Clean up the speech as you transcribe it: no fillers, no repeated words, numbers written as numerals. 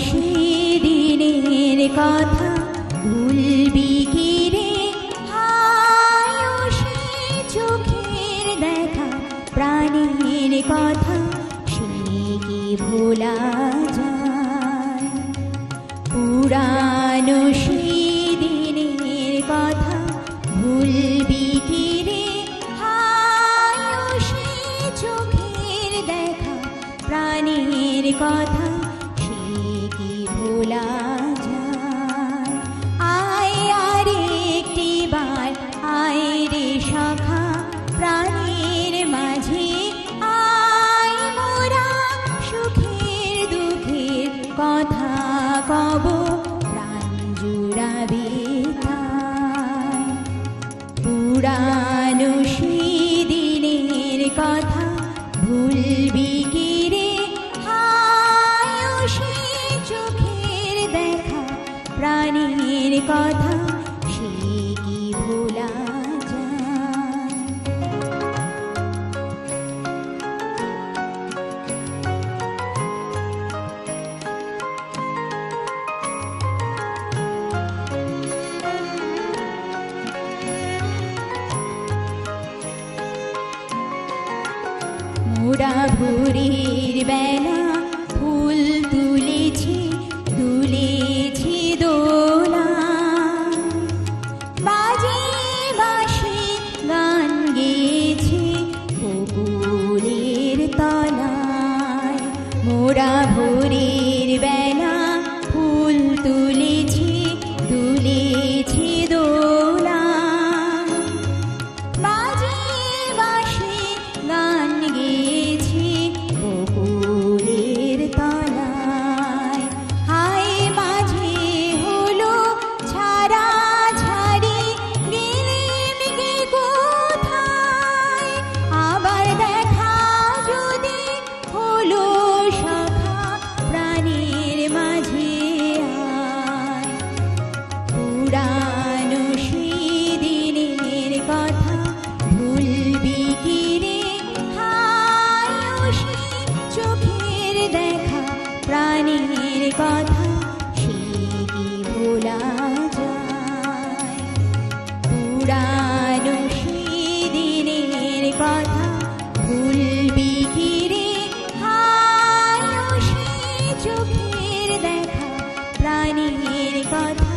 সেদিনের কথা ভুলবি কি রে? হায় ও সে চোখের দেখা, প্রাণের কথা সে কি ভোলা যায়? পুরানো সেদিনের কথা ভুলবি কি রে? হায় ও সে চোখের দেখা, প্রাণের কথা সে কি ভোলা যায়? আয় আর একটি বার আয় রে সখা, প্রাণের মাঝে আয়, মোরা সুখের দুঃখের কথা কব, প্রাণ জুড়াবে তাই। পুরানো সেদিনের কথা ভুলবি কি রে? হায় ও সে চোখের দেখা, প্রাণের কথা সে কি ভোলা যায়? মোরা ভোরের বেলা ফুল তুলেছি, তুলেছি দোলা, বাজে বাঁশি গান গেয়েছি পুকুরের তলায়। মোরা ভোরের বেলা ফুল তুলেছি, তুলেছি দোলা, বাজে বাঁশি গান গেয়েছি পুকুরের তলায়। হায় মাঝে হলো ছাড়া ছাড়ি, গেলেম গে কোথায়? আবার দেখা যদি হলো সখা, প্রাণের মাঝে আয়। পুরানো সেদিনের কথা ভুলবি কি রে? হায় ও সে চোখের দেখা, প্রাণের কথা সে কি ভোলা যায়? পুরানো সেদিনের কথা ভুলবি কি রে? হায় ও সে চোখের দেখা, প্রাণের কথা